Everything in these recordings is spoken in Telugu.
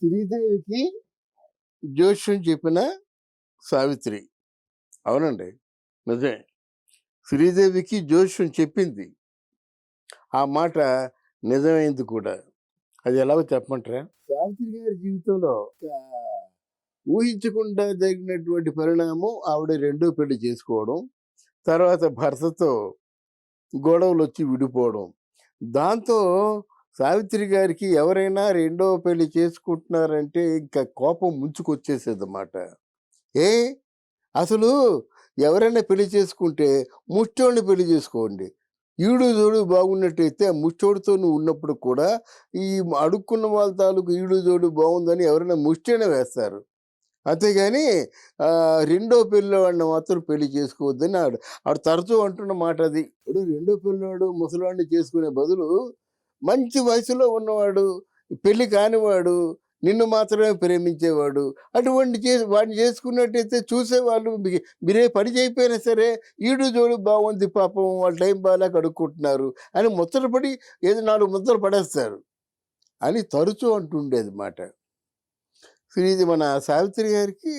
శ్రీదేవికి జోష్యం చెప్పిన సావిత్రి. అవునండి. నిజమే. శ్రీదేవికి జోష్యం చెప్పింది. ఆ మాట నిజమైంది కూడా. అది ఎలాగో చెప్పమంటారా? సావిత్రి గారి జీవితంలో ఊహించకుండా జరిగినటువంటి పరిణామం ఆవిడ రెండో పెళ్లి చేసుకోవడం. తర్వాత భర్తతో గొడవలొచ్చి విడిపోవడం. దాంతో సావిత్రి గారికి ఎవరైనా రెండో పెళ్లి చేసుకుంటున్నారంటే ఇంకా కోపం ముంచుకొచ్చేసేదన్నమాట. ఏ అసలు ఎవరైనా పెళ్లి చేసుకుంటే ముష్టోడిని పెళ్లి చేసుకోండి. ఈడు జోడు బాగున్నట్టయితే ఆ ముష్టోడితో నువ్వు ఉన్నప్పుడు కూడా ఈ అడుక్కున్న వాళ్ళ తాలూకు ఈడు జోడు బాగుందని ఎవరైనా ముష్టైనా వేస్తారు. అంతేగాని రెండో పిల్లవాడిని మాత్రం పెళ్లి చేసుకోవద్దని ఆవిడ తరచూ అంటున్న మాట అది. ఇప్పుడు రెండో పిల్లవాడు ముసలివాడిని చేసుకునే బదులు మంచి వయసులో ఉన్నవాడు, పెళ్లి కానివాడు, నిన్ను మాత్రమే ప్రేమించేవాడు, వాడిని చేసుకున్నట్టయితే చూసేవాళ్ళు మీరే పని చేయకపోయినా సరే ఈడు జోడు బాగుంది పాపం వాళ్ళ టైం బాగాలేక అడుక్కుంటున్నారు అని ముచ్చటపడి ఏదో 4 ముద్దలు పడేస్తారు అని తరచూ అంటుండేది మాట. మన సావిత్రి గారికి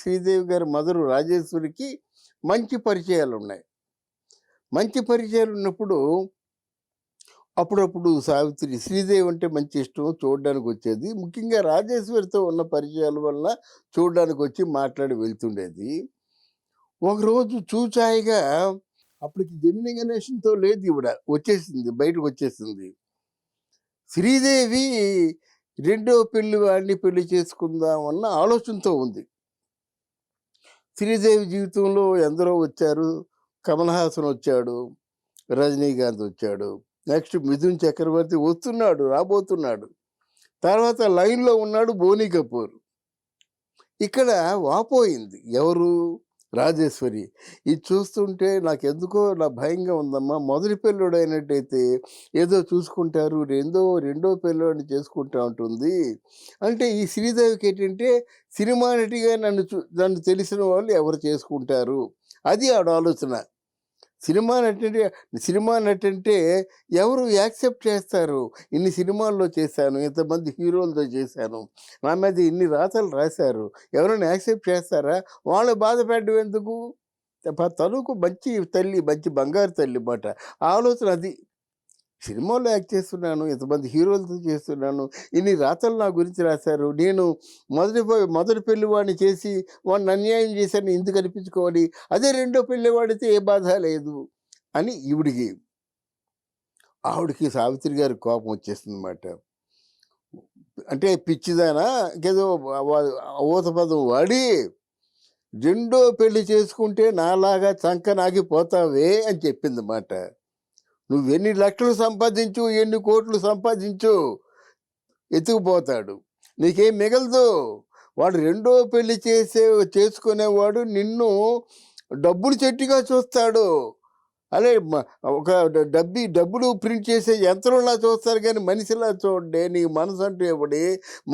శ్రీదేవి గారి మదరు రాజేశ్వరికి మంచి పరిచయాలు ఉన్నాయి. మంచి పరిచయాలు ఉన్నప్పుడు అప్పుడప్పుడు శ్రీదేవి అంటే మంచి ఇష్టం, చూడడానికి వచ్చేది. ముఖ్యంగా రాజేశ్వరితో ఉన్న పరిచయాల వల్ల చూడడానికి వచ్చి మాట్లాడి వెళ్తుండేది. ఒకరోజు చూచాయిగా అప్పటికి జెమిని గణేషన్తో లేదు ఈవిడ, వచ్చేసింది, బయటకు వచ్చేసింది. శ్రీదేవి రెండో వాడిని పెళ్లి చేసుకుందామన్న ఆలోచనతో ఉంది. శ్రీదేవి జీవితంలో ఎందరో వచ్చారు. కమల్ హాసన్ వచ్చాడు, రజనీకాంత్ వచ్చాడు, నెక్స్ట్ మిథున్ చక్రవర్తి వస్తున్నాడు, రాబోతున్నాడు. తర్వాత లైన్లో ఉన్నాడు బోనీ కపూర్. ఇక్కడ వాపోయింది ఎవరు? రాజేశ్వరి. ఇది చూస్తుంటే నాకెందుకో భయంగా ఉందమ్మా. మొదటి పెళ్ళోడు అయినట్టయితే ఏదో చూసుకుంటారు, రెండో పెళ్ళోడిని చేసుకుంటా ఉంటుంది. అంటే ఈ శ్రీదేవికి ఏంటంటే సినిమా నటిగా నన్ను తెలిసిన వాళ్ళు ఎవరు చేసుకుంటారు, అది ఆవిడ ఆలోచన. సినిమా నటి అంటే ఎవరు యాక్సెప్ట్ చేస్తారు? ఇన్ని సినిమాల్లో చేశాను, ఇంతమంది హీరోలతో చేశాను, నా మీద ఇన్ని రాతలు రాశారు, ఎవరైనా యాక్సెప్ట్ చేస్తారా? వాళ్ళు బాధ పెట్టడం ఎందుకు? తనుకు మంచి తల్లి, మంచి బంగారు తల్లి మాట. ఆలోచన అది. సినిమాలో యాక్ట్ చేస్తున్నాను, ఇంతమంది హీరోలతో చేస్తున్నాను, ఇన్ని రాతలు నా గురించి రాశారు, నేను మొదటి పెళ్లివాడిని చేసి వాడిని అన్యాయం చేశాను, ఎందుకు అనిపించుకోవాలి? అదే రెండో పెళ్లివాడితే ఏ బాధ లేదు అని ఆవిడకి సావిత్రి గారికి కోపం వచ్చేస్తుంది అన్నమాట. అంటే పిచ్చిదానా ఇంకేదో ఊత పదం వాడి రెండో పెళ్లి చేసుకుంటే నాలాగా చంకనాగిపోతావే అని చెప్పింది అన్నమాట. నువ్వెన్ని లక్షలు సంపాదించు, ఎన్ని కోట్లు సంపాదించు, ఎత్తుకుపోతాడు, నీకేం మిగలదు. వాడు రెండో పెళ్లి చేసుకునేవాడు నిన్ను డబ్బులు చెట్టుగా చూస్తాడు. అదే ఒక డబ్బులు ప్రింట్ చేసే యంత్రంలా చూస్తారు కానీ మనిషిలా చూడండి. నీకు మనసు అంటూ ఇవ్వడి,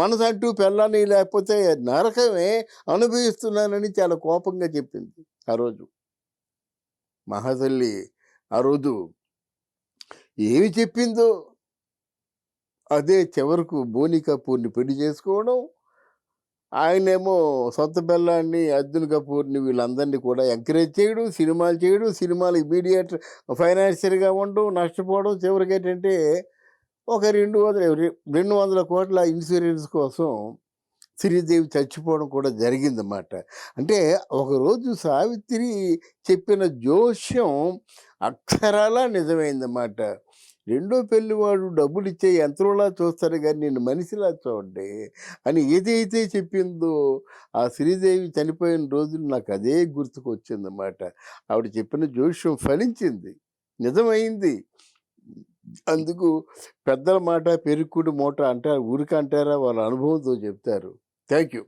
మనసు అంటూ పెళ్ళాన్ని లేకపోతే నరకమే అనుభవిస్తున్నానని చాలా కోపంగా చెప్పింది ఆ రోజు మహాతల్లి. ఆ రోజు ఏమి చెప్పిందో అదే చివరకు బోనీ కపూర్ని పెళ్లి చేసుకోవడం. ఆయనేమో సొంత పిల్లాన్ని అర్జున్ కపూర్ని వీళ్ళందరినీ కూడా ఎంకరేజ్ చేయడం, సినిమాలు ఇమీడియట్ ఫైనాన్షియల్గా ఉండడం, నష్టపోవడం. చివరికి ఏంటంటే ఒక 200 కోట్ల ఇన్సూరెన్స్ కోసం శ్రీదేవి చచ్చిపోవడం కూడా జరిగిందన్నమాట. అంటే ఒకరోజు సావిత్రి చెప్పిన జోష్యం అక్షరాలా నిజమైందన్నమాట. రెండో పెళ్లివాడు డబ్బులు ఇచ్చే యంత్రంలా చూస్తారు కానీ నేను మనిషిలా చూడండి అని ఏదైతే చెప్పిందో ఆ శ్రీదేవి చనిపోయిన రోజులు నాకు అదే గుర్తుకొచ్చిందన్నమాట. ఆవిడ చెప్పిన జోష్యం ఫలించింది, నిజమైంది. అందుకు పెద్దల మాట పెరుక్కుడు మూట అంటారు, ఊరికంటారా? వాళ్ళ అనుభవంతో చెప్తారు. Thank you.